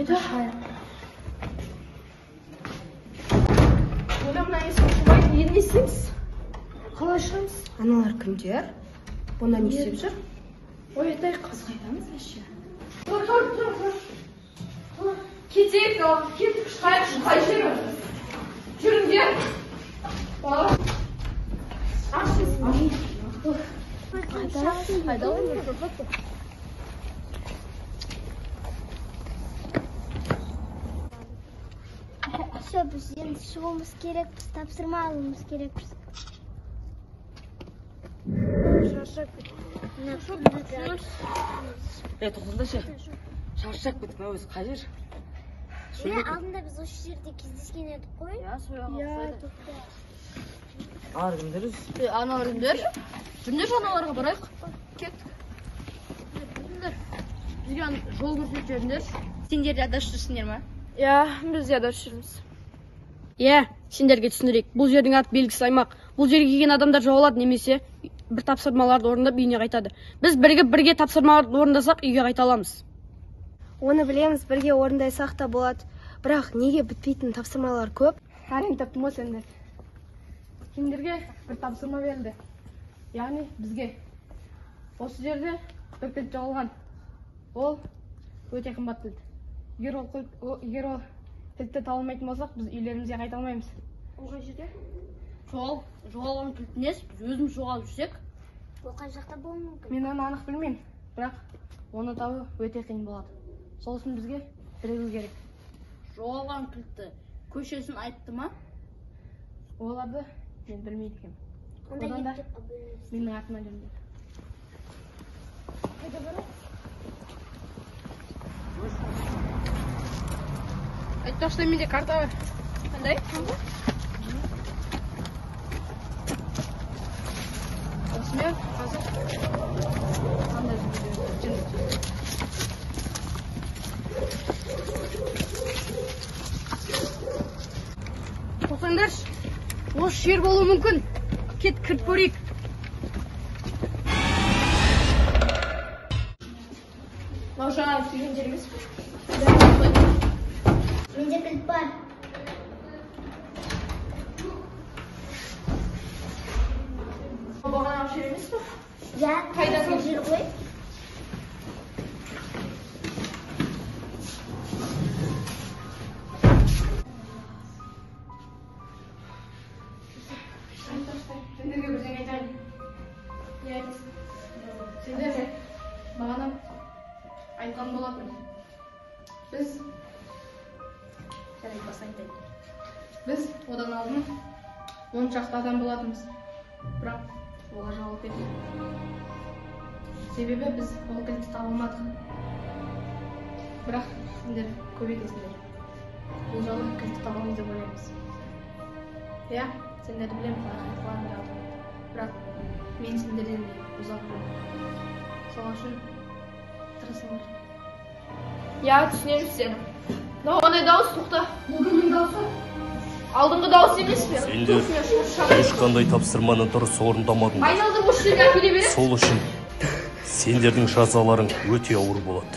Қайда? Ойламына есім шыбай, енді не істейміз? Қалай шығамыз? Аналар кімдер? Бұнда не істеп жүр? Оятайық, қыз қайтамыз әше. Тұр. Кетейік, кеттік шығайық, қай жері? Жүріңдер. Біз енді шығуымыз керекпіз, тапсырма алуымыз керекпіз. Тоқтаңдаршы. Шаршап кеттік, мына өзі қай жер? Алдында біз осы жерде кездескен едік қой. Тоқта. Аналар кімдер? Аналар кімдер? Жүріңдер аналарға барайық. Кеттік. Жүріңдер. Бізге жол көрсетіп жүріңдер. Сендер де адасып жүрсіңдер ма? Біз де адасып жүрміз. Сендерге түсіндірейік. Бұл жердің аты белгісіз аймақ. Бұл жерге келген адамдар жоғалады немесе бір тапсырмаларды орындап үйіне қайтады. Біз бірге тапсырмаларды орындасақ, үйге қайта аламыз. Оны білеміз, бірге орындайсақ та болады. Бірақ неге бітпейтін тапсырмалар көп? Әрең таптым ғой сендер. Сендерге бір тапсырма берілді. Яғни бізге. Осы жерде бір кілт жоғалған. Ол өте қымбат кілт. Егер ол кілтті табылмайтын болсақ, біз үйлерімізге қайта алмаймыз. Ол қай жерде? Жоғалған кілтінес, біз өзіміз жоғалып жүрсек. Ол қай жақта болуы мүмкін? Мен оны анық білмеймін, бірақ оны табу өте қиын болады. Сол үшін бізге бірігу керек. Жоғалған кілтті көшесін айтты ма? Оларды мен білмейді екенмін. Одан да менің артымнан жүріңдер. Қайда барады? Айтпақшы, менде карта бар. Қандай? Осымен қазір қандай жүріңдер. Тоқтаңдаршы, осы жер болуы мүмкін. Кет кіріп көрейік. Мынау жаңа сүйген жеріміз. Менде кілт бар. Бағана жер емес пе? Қайда сол жер ғой? Сендерге бірдеңе айтайын. Не айтасың? Сендер бағана айтқан болатын. Біз Біз одан алдын 10 шақты адам болатынбыз. Бірақ олар жауап берді. Себебі біз ол кілтті таба алмадық. Бірақ сендер көбейтесіңдер. Бұл жолы кілтті табамыз деп ойлаймыз. Сендерді білемін, қалай қайталарын. Бірақ мен сендерден де ұзақ жүрмін. Сол үшін тырысыңдар. Түсінеміз сені. Қандай дауыс, тоқта? Бұл кімнің дауысы? Алдыңғы дауыс емес пе? Сендер ешқандай тапсырманы дұрыс орындамадыңдар. Айналдырып осы жерге әкеле береді. Сол үшін сендердің жазаларың өте ауыр болады.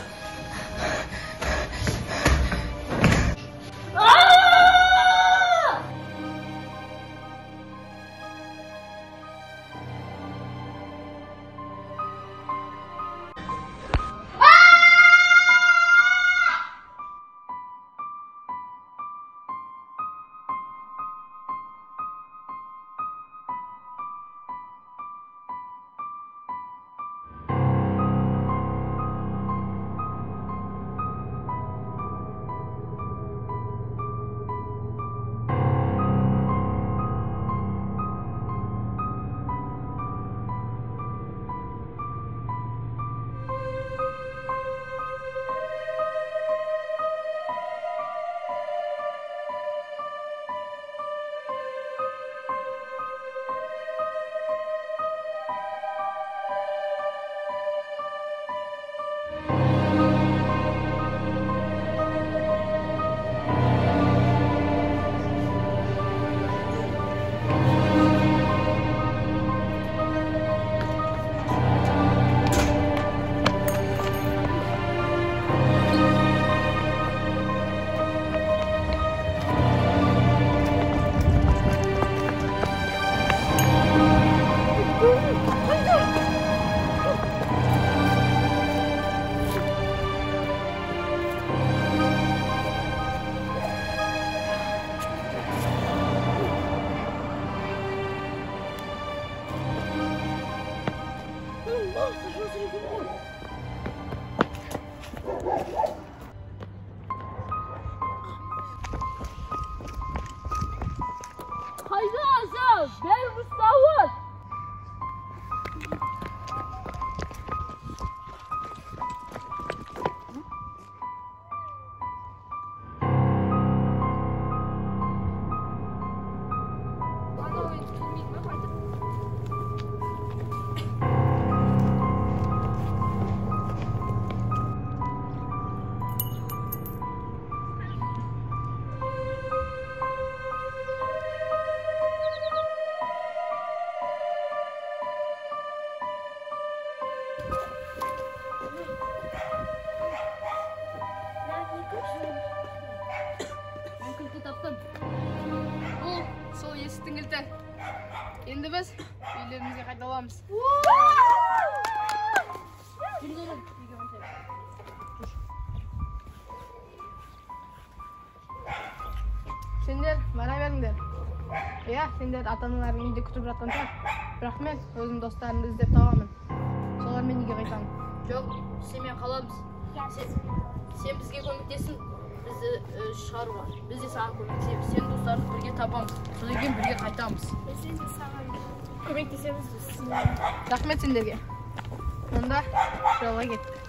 Haydi gel Mustafa. Кілті таптым. Бұл сол есіктің кілті. Енді біз үйлерімізге қайта аламыз. Сендер бара беріңдер. Иә, сендер ата-аналарың үйде күтіп жатқан шығар. Бірақ мен өзім достарымды іздеп табамын. Солармен үйге қайтамын. Жоқ, сенмен қаламыз. Сен бізге көмектесін, бізді шығаруға. Біз де саған көмектесеміз. Сен достарды бірге табамыз. Содан кейін бірге қайтамыз. Сен де саған көмектесеміз біз. Рахмет сендерге. Онда жолға кеттік.